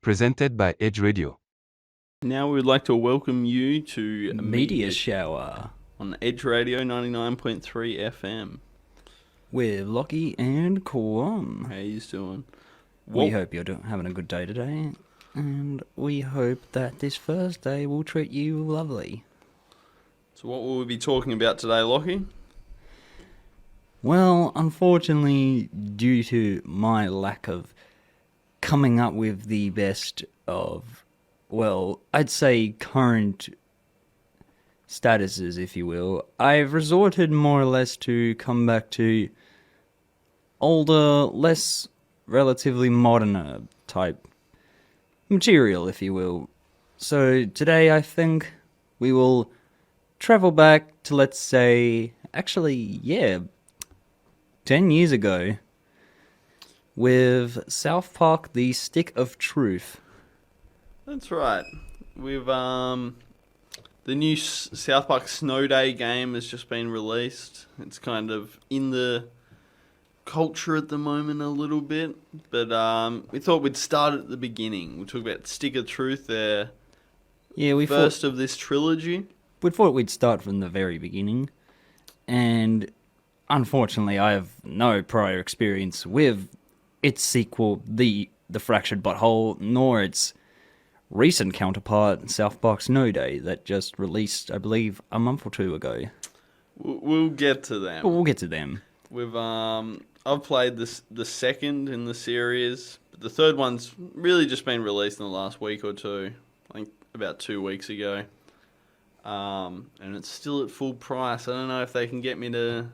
presented by Edge Radio. Now we would like to welcome you to Media Shower on Edge Radio 99.3 FM. with Lochie and Qom. How you doing? We hope you're having a good day today, and we hope that this first day will treat you lovely. So what will we be talking about today, Lochie? Well, unfortunately, due to my lack of coming up with the best of, well, I'd say current statuses, if you will, I've resorted more or less to come back to older, less relatively modern type material, if you will. So today I think we will travel back to, let's say, 10 years ago with South Park: The Stick of Truth. That's right. We've the new South Park Snow Day game has just been released. It's kind of in the culture at the moment a little bit, but we thought we'd start at the beginning. We'll talk about Stick of Truth there. Yeah, we First of this trilogy. We thought we'd start from the very beginning, and unfortunately I have no prior experience with its sequel, The Fractured Butthole, nor its recent counterpart, South Park Snow Day, that just released, I believe, a month or two ago. We'll get to them. But we'll get to them. We've I've played the second in the series, but the third one's really just been released in the last week or two. I think about 2 weeks ago. And it's still at full price. I don't know if they can get me to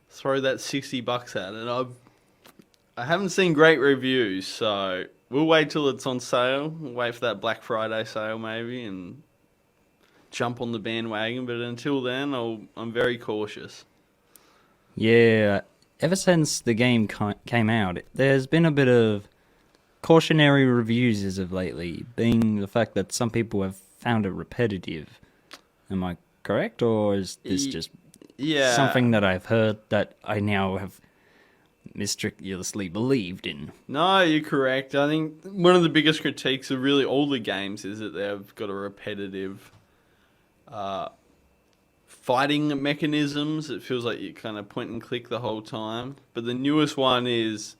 throw that $60 at it. I haven't seen great reviews, so we'll wait till it's on sale. We'll wait for that Black Friday sale maybe and jump on the bandwagon. But until then, I'm very cautious. Yeah, ever since the game came out, there's been a bit of cautionary reviews as of lately, being the fact that some people have found it repetitive. Am I correct, or is this just something that I've heard that I now have meticulously believed in? No, you're correct. I think one of the biggest critiques of really all the games is that they've got a repetitive fighting mechanisms. It feels like you kind of point and click the whole time. But the newest one is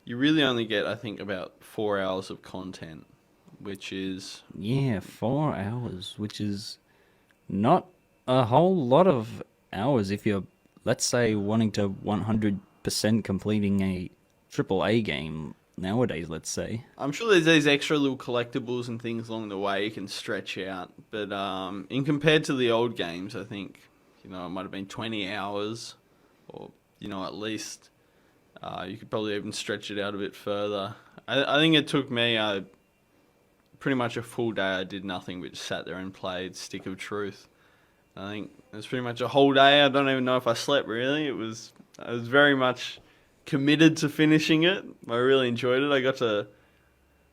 you really only get, I think, about 4 hours of content, which is... Yeah, 4 hours, which is not a whole lot of hours if you're, let's say, wanting to 100% completing a AAA game nowadays, let's say. I'm sure there's these extra little collectibles and things along the way you can stretch out. But in compared to the old games, I think, it might have been 20 hours or, at least you could probably even stretch it out a bit further. I think it took me pretty much a full day. I did nothing but just sat there and played Stick of Truth. I think it was pretty much a whole day. I don't even know if I slept, really. I was very much committed to finishing it. I really enjoyed it. I got to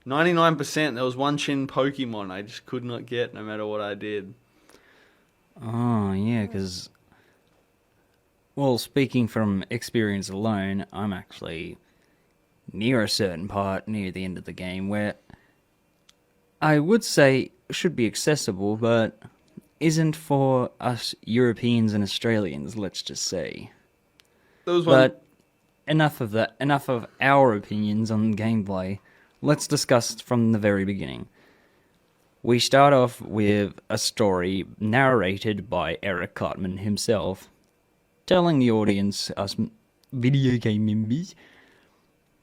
99%. There was one Chin Pokemon I just could not get no matter what I did. Oh, yeah, because... Well, speaking from experience alone, I'm actually near a certain part, near the end of the game, where I would say should be accessible, but isn't for us Europeans and Australians, let's just say. But enough of that. Enough of our opinions on gameplay. Let's discuss from the very beginning. We start off with a story narrated by Eric Cartman himself, telling the audience, us video game members,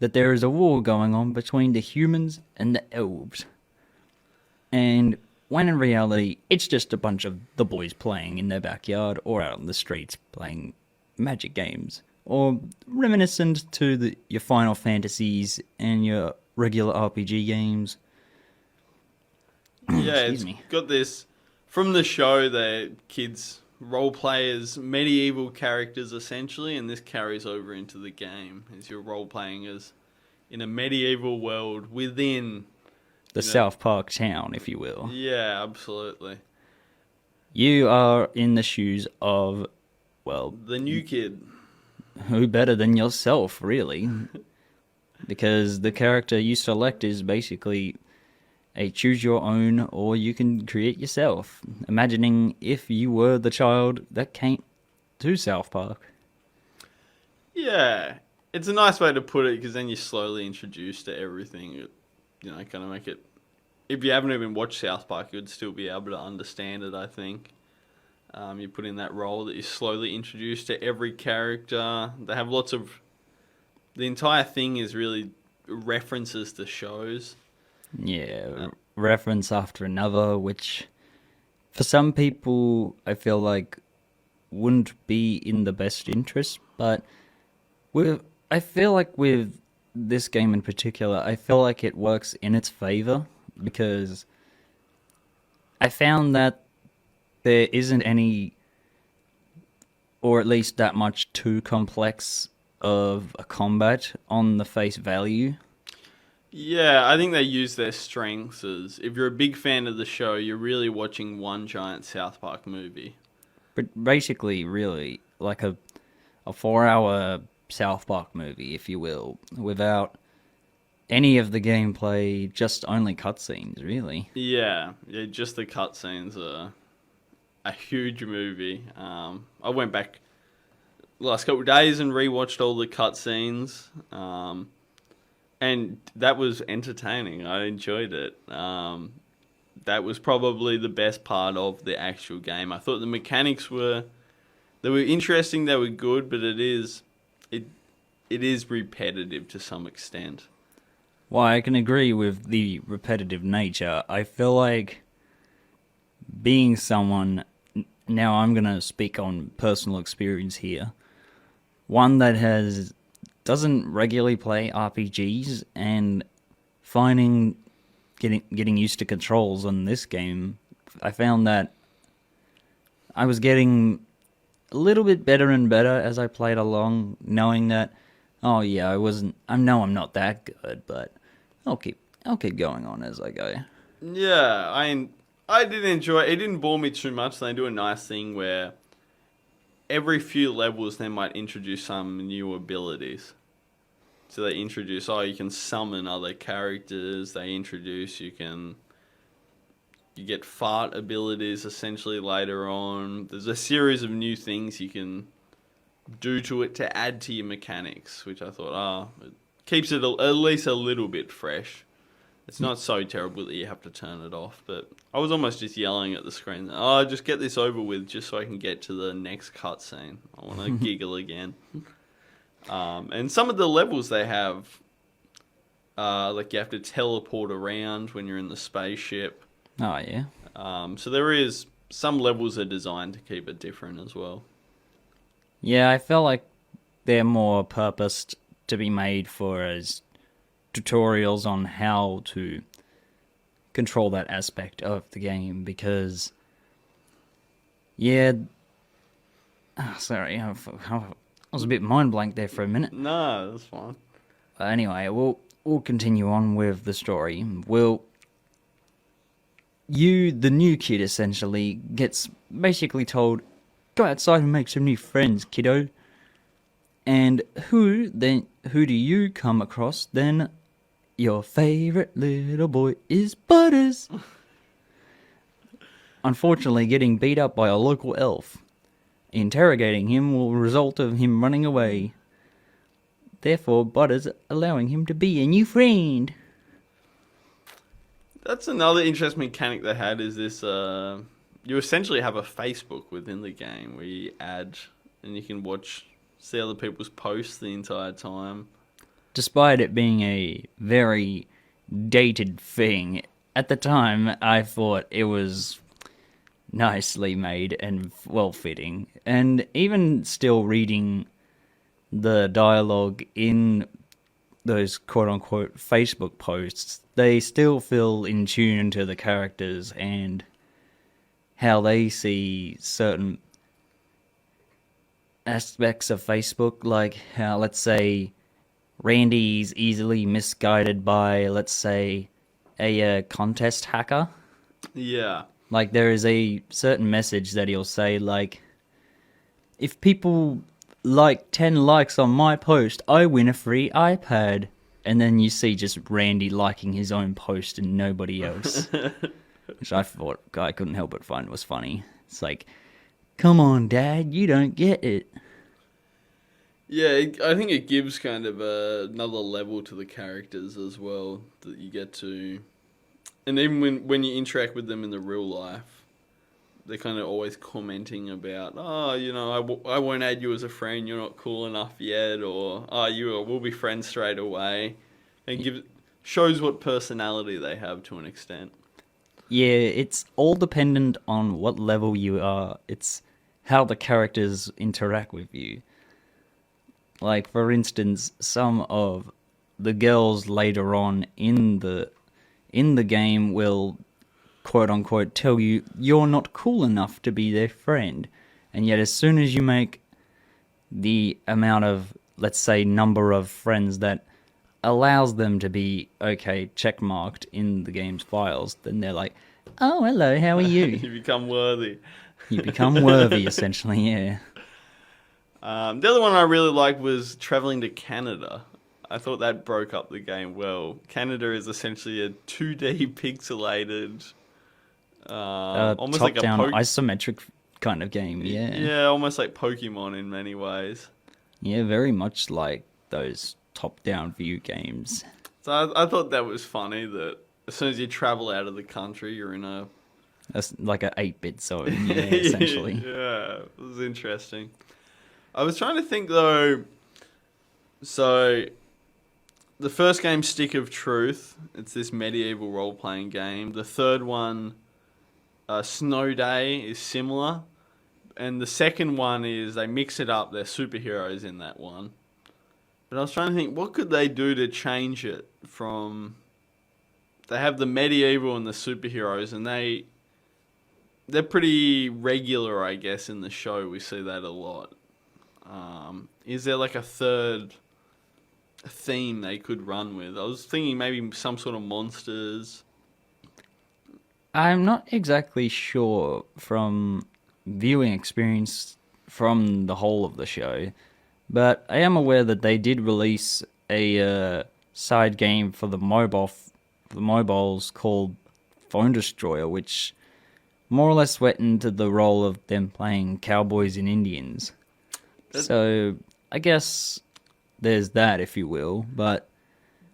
that there is a war going on between the humans and the elves. And when in reality, it's just a bunch of the boys playing in their backyard or out on the streets playing magic games. Or reminiscent to your Final Fantasies and your regular RPG games. Yeah, it's got this... From the show, they're kids, role players, medieval characters essentially, and this carries over into the game as you're role playing as in a medieval world within... The South Park town, if you will. Yeah, absolutely. You are in the shoes of, well... The new kid. Who better than yourself, really? Because the character you select is basically a choose your own, or you can create yourself. Imagining if you were the child that came to South Park. Yeah, it's a nice way to put it because then you're slowly introduced to everything. You know, kind of make it. If you haven't even watched South Park, you'd still be able to understand it. I think you put in that role that you're slowly introduced to every character. They have lots of. The entire thing is really references to shows. Yeah, reference after another, which for some people I feel like wouldn't be in the best interest, but I feel like with this game in particular, I feel like it works in its favor because I found that there isn't any, or at least that much too complex of a combat on the face value. Yeah, I think they use their strengths as if you're a big fan of the show, you're really watching one giant South Park movie. But basically, really, like a 4-hour South Park movie, if you will, without any of the gameplay, just only cutscenes, really. Yeah, just the cutscenes are a huge movie. I went back last couple of days and rewatched all the cutscenes, and that was entertaining. I enjoyed it. That was probably the best part of the actual game. I thought the mechanics were interesting, they were good, but it is repetitive to some extent. Well, I can agree with the repetitive nature. I feel like being someone, now I'm going to speak on personal experience here, one that doesn't regularly play RPGs, and getting used to controls on this game, I found that I was getting a little bit better and better as I played along, knowing that, oh yeah, I know I'm not that good, but I'll keep going on as I go. Yeah, I did enjoy it. It didn't bore me too much. They do a nice thing where every few levels they might introduce some new abilities. So they introduce, you can summon other characters. They introduce, you get fart abilities essentially later on. There's a series of new things you can do to it to add to your mechanics, which I thought, it keeps it at least a little bit fresh. It's not so terrible that you have to turn it off, but I was almost just yelling at the screen, just get this over with just so I can get to the next cutscene. I want to giggle again. And some of the levels they have, like you have to teleport around when you're in the spaceship. Oh, yeah. So there is some levels are designed to keep it different as well. Yeah, I felt like they're more purposed to be made for as tutorials on how to control that aspect of the game, because sorry, I was a bit mind blank there for a minute. No, that's fine. Anyway, we'll continue on with the story. The new kid, essentially gets basically told, go outside and make some new friends, kiddo. And who do you come across then? Your favorite little boy is Butters. Unfortunately, getting beat up by a local elf. Interrogating him will result of him running away. Therefore, Butters allowing him to be a new friend. That's another interesting mechanic they had, is this, you essentially have a Facebook within the game where you add, and you can see other people's posts the entire time. Despite it being a very dated thing, at the time I thought it was nicely made and well-fitting. And even still reading the dialogue in those quote-unquote Facebook posts, they still feel in tune to the characters and how they see certain aspects of Facebook, like how, let's say, Randy's easily misguided by, let's say, a contest hacker. Yeah. Like, there is a certain message that he'll say, like, if people like 10 likes on my post, I win a free iPad. and then you see just Randy liking his own post and nobody else, which I thought I couldn't help but find was funny. It's like, come on, Dad, you don't get it. Yeah, I think it gives kind of another level to the characters as well that you get to, and even when you interact with them in the real life, they're kind of always commenting about, oh, I won't add you as a friend, you're not cool enough yet, or oh, we'll be friends straight away, and shows what personality they have to an extent. Yeah, it's all dependent on what level you are. It's how the characters interact with you. Like, for instance, some of the girls later on in the game will, quote-unquote, tell you you're not cool enough to be their friend. And yet as soon as you make the amount of, let's say, number of friends that allows them to be, okay, checkmarked in the game's files, then they're like, oh, hello, how are you? You become worthy. You become worthy, essentially, yeah. The other one I really liked was traveling to Canada. I thought that broke up the game well. Canada is essentially a 2D pixelated, almost like a top-down isometric kind of game, yeah. Yeah, almost like Pokemon in many ways. Yeah, very much like those top-down view games. So I thought that was funny that as soon as you travel out of the country, you're in That's like an 8-bit zone, yeah, essentially. Yeah, it was interesting. I was trying to think though. So, the first game, Stick of Truth, it's this medieval role-playing game. The third one, Snow Day, is similar, and the second one is they mix it up. They're superheroes in that one. But I was trying to think, what could they do to change it from? They have the medieval and the superheroes, and they're pretty regular, I guess, in the show. We see that a lot. Is there like a third theme they could run with? I was thinking maybe some sort of monsters. I'm not exactly sure from viewing experience from the whole of the show, but I am aware that they did release a side game for the mobiles called Phone Destroyer, which more or less went into the role of them playing cowboys and Indians. So I guess there's that, if you will, but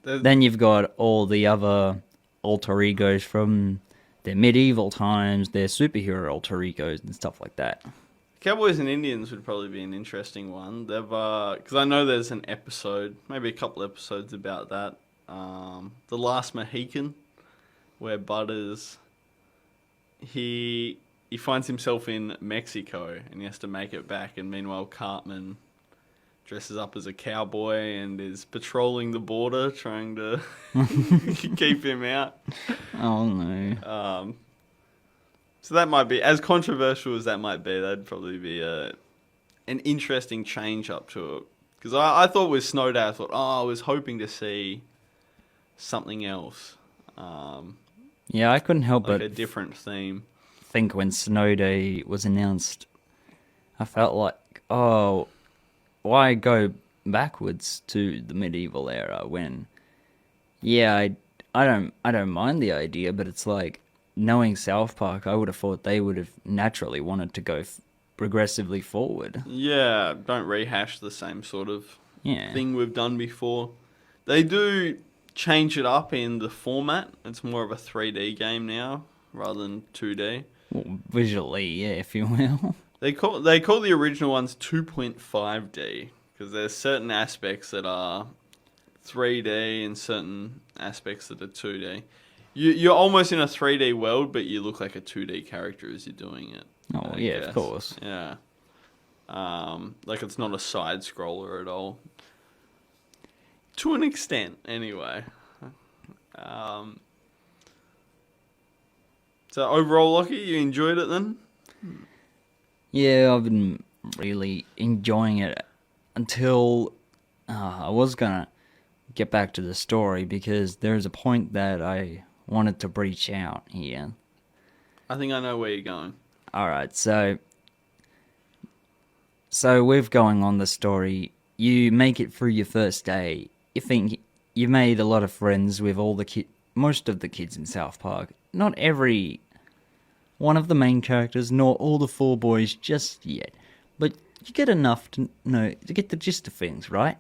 then you've got all the other alter egos from their medieval times, their superhero alter egos and stuff like that. Cowboys and Indians would probably be an interesting one. They've because I know there's an episode, maybe a couple episodes about that. The Last Mohican, where Butters he finds himself in Mexico and he has to make it back, and meanwhile Cartman dresses up as a cowboy and is patrolling the border trying to keep him out. Oh no. So that might be, as controversial as that might be, that'd probably be an interesting change up to it. Because I thought with Snow Day, I was hoping to see something else. Yeah, I couldn't help like but a different theme. think when Snow Day was announced, I felt like, oh, why go backwards to the medieval era when, yeah, I don't mind the idea, but it's like, knowing South Park, I would have thought they would have naturally wanted to go progressively forward. Yeah, don't rehash the same sort of Yeah. thing we've done before. They do change it up in the format. It's more of a 3D game now rather than 2D. Well, visually, yeah, if you will. They call the original ones 2.5D because there's certain aspects that are 3D and certain aspects that are 2D. You're almost in a 3D world, but you look like a 2D character as you're doing it. Oh, yeah, of course. Yeah. Like it's not a side scroller at all. To an extent, anyway. So overall, Lochie, you enjoyed it then? Yeah, I've been really enjoying it until I was gonna get back to the story because there's a point that I wanted to breach out here. I think I know where you're going. Alright, so with going on the story, you make it through your first day. You think you made a lot of friends with most of the kids in South Park. Not every one of the main characters, nor all the four boys just yet, but you get enough to get the gist of things, right?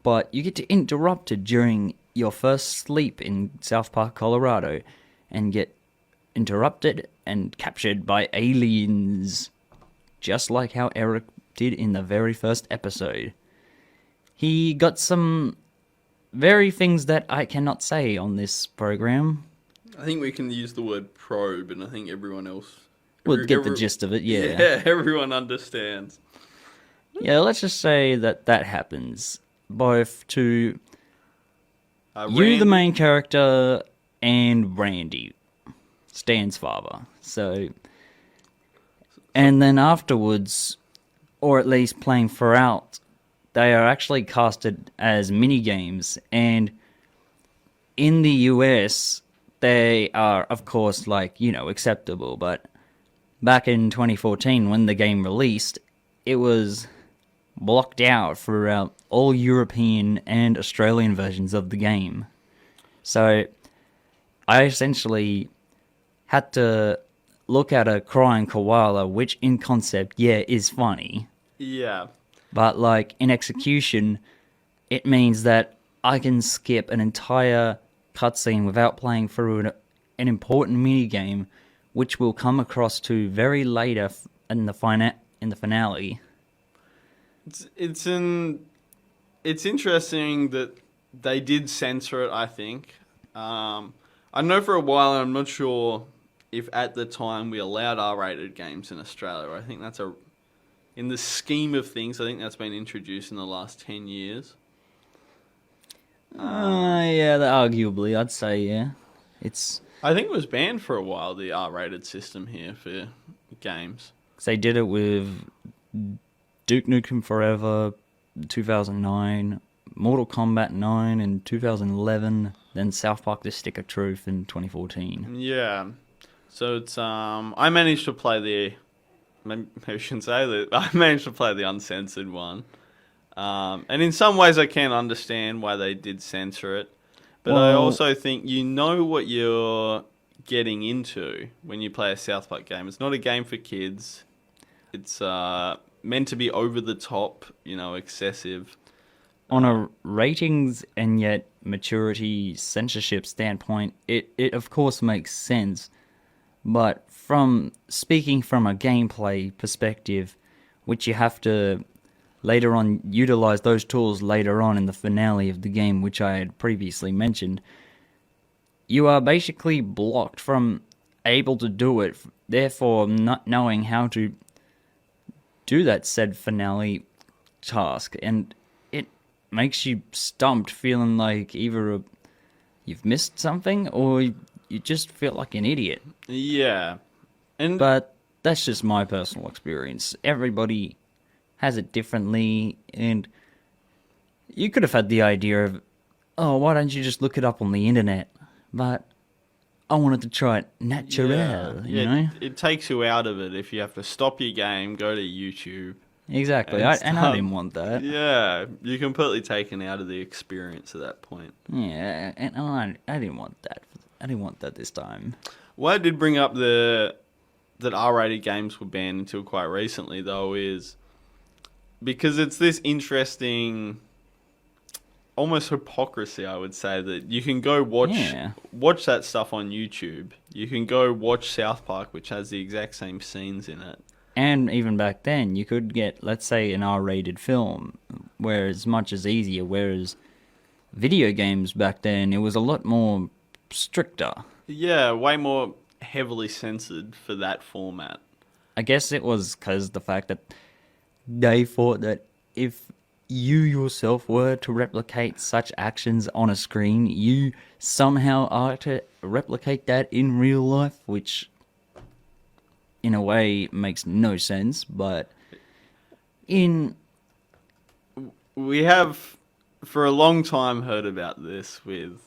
But you get to interrupt it during your first sleep in South Park, Colorado, and get interrupted and captured by aliens, just like how Eric did in the very first episode. He got some very things that I cannot say on this program. I think we can use the word probe, and I think everyone else We'll get the gist of it, yeah. Yeah, everyone understands. Yeah, let's just say that happens. Both to you, the main character, and Randy, Stan's father. So, and then afterwards, or at least playing throughout, they are actually casted as mini-games, and in the US, they are, of course, acceptable, but back in 2014, when the game released, it was blocked out throughout all European and Australian versions of the game. So I essentially had to look at a crying koala, which in concept, is funny. Yeah. But in execution, it means that I can skip an entire cutscene without playing through an important minigame, which we'll come across to very later in the finale. It's interesting that they did censor it, I think. I know for a while, and I'm not sure if at the time we allowed R-rated games in Australia. I think that's in the scheme of things, I think that's been introduced in the last 10 years. Arguably, I'd say, yeah. I think it was banned for a while, the R-rated system here for games. They did it with Duke Nukem Forever, 2009, Mortal Kombat 9 in 2011, then South Park: The Stick of Truth in 2014. Yeah. So it's I managed to play maybe I shouldn't say that. I managed to play the uncensored one. And in some ways I can understand why they did censor it. But I also think you know what you're getting into when you play a South Park game. It's not a game for kids. It's meant to be over the top, excessive. On a ratings and yet maturity censorship standpoint, it of course makes sense. But speaking from a gameplay perspective, which you have to later on utilize those tools later on in the finale of the game, which I had previously mentioned, you are basically blocked from able to do it, therefore not knowing how to do that said finale task, and it makes you stumped, feeling like either you've missed something or you just feel like an idiot. Yeah. But that's just my personal experience. Everybody has it differently, and you could have had the idea of, why don't you just look it up on the internet? But I wanted to try it natural, you know? It takes you out of it if you have to stop your game, go to YouTube. Exactly, and I didn't want that. Yeah, you're completely taken out of the experience at that point. Yeah, and I didn't want that. I didn't want that this time. What I did bring up that R-rated games were banned until quite recently, though, is because it's this interesting, almost hypocrisy, I would say, that you can go watch that stuff on YouTube. You can go watch South Park, which has the exact same scenes in it. And even back then, you could get, let's say, an R-rated film, where it's much as easier, whereas video games back then, it was a lot more stricter. Yeah, way more heavily censored for that format. I guess it was because the fact that they thought that if you yourself were to replicate such actions on a screen, you somehow are to replicate that in real life, which in a way makes no sense, but we have for a long time heard about this with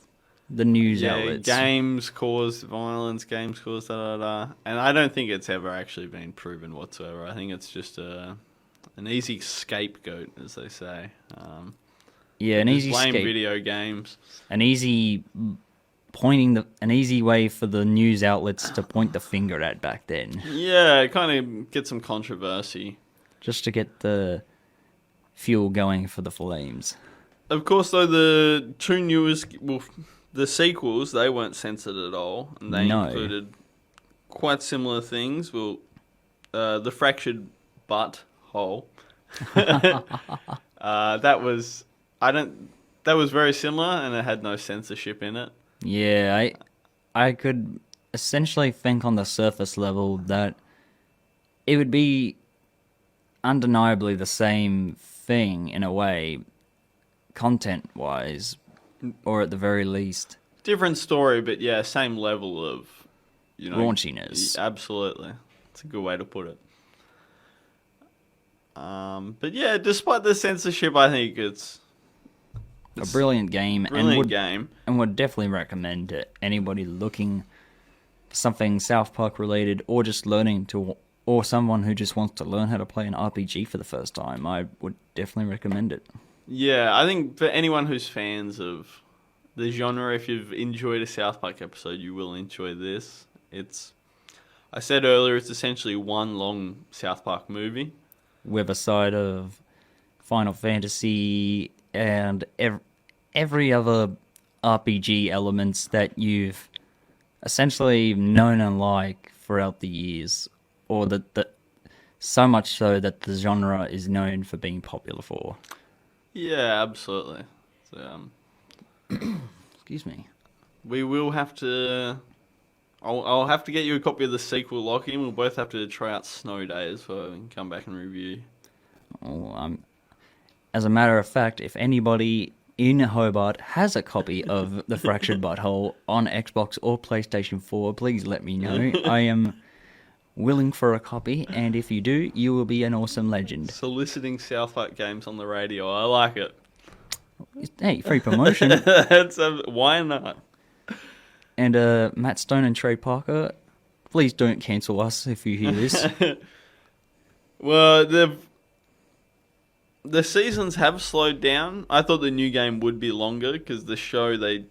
the news outlets. Games cause violence, games cause da-da-da. And I don't think it's ever actually been proven whatsoever. I think it's just an easy scapegoat, as they say. Yeah, an Just easy blame escape. video games. An easy way for the news outlets to point the finger at back then, Yeah, kind of get some controversy. just to get the fuel going for the flames. Of course, though, the two newest, the sequels, they weren't censored at all, and they No. included quite similar things. The fractured butt hole. That was That was very similar, and it had no censorship in it. Yeah, I could essentially think on the surface level that it would be undeniably the same thing in a way, content-wise, or at the very least, Different story, but yeah, same level of, raunchiness. Absolutely, it's a good way to put it. But yeah, despite the censorship, I think it's A brilliant game, brilliant game. and would definitely recommend to anybody looking for something South Park related, or just or someone who just wants to learn how to play an RPG for the first time. I would definitely recommend it. Yeah, I think for anyone who's fans of the genre, if you've enjoyed a South Park episode, you will enjoy this. I said earlier, it's essentially one long South Park movie. With a side of Final Fantasy and every other RPG elements that you've essentially known and like throughout the years, or that so much so that the genre is known for being popular for. Yeah, absolutely. So, Excuse me. we will have to. I'll have to get you a copy of the sequel, Lochie, and we'll both have to try out Snow Days so we can come back and review. As a matter of fact, if anybody in Hobart has a copy of The Fractured Butthole on Xbox or PlayStation 4, please let me know. I am willing for a copy, and if you do, you will be an awesome legend. Soliciting South Park games on the radio, I like it. Hey, free promotion. Why not? And Matt Stone and Trey Parker, please don't cancel us if you hear this. Well, the seasons have slowed down. I thought the new game would be longer because the show they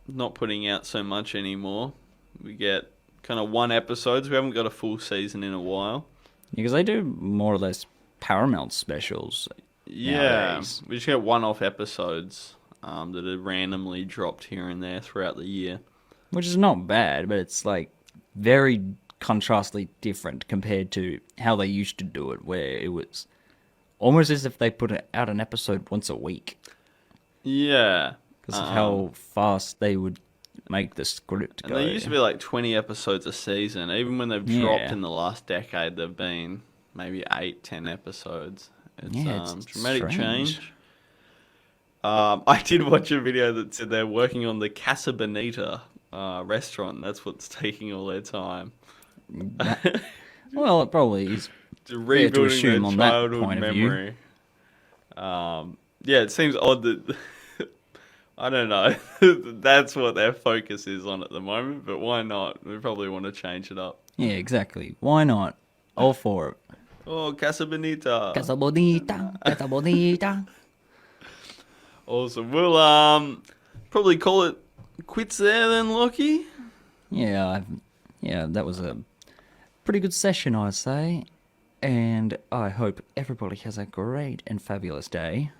not putting out so much anymore. We get kind of one episodes. We haven't got a full season in a while. Because they do more or less Paramount specials. Yeah, nowadays. we just get one-off episodes that are randomly dropped here and there throughout the year. Which is not bad, but it's like very contrastly different compared to how they used to do it, where it was almost as if they put out an episode once a week. Yeah. Because of how fast they would make the script And go. they used to be like 20 episodes a season. Even when they've dropped Yeah. in the last decade, they've been maybe 8-10 episodes. It's it's dramatic strange. change. I did watch a video that said they're working on the Casa Bonita restaurant. That's what's taking all their time. Well, it probably is. Rebuilding assume their on that childhood point of view. memory. Yeah, it seems odd that I don't know. That's what their focus is on at the moment, but why not? We probably want to change it up. Yeah, exactly. Why not? All for it. Oh, Casa Bonita. Casa bonita, casa bonita. Awesome. We'll probably call it quits there then, Lochie. Yeah, that was a pretty good session, I'd say. And I hope everybody has a great and fabulous day.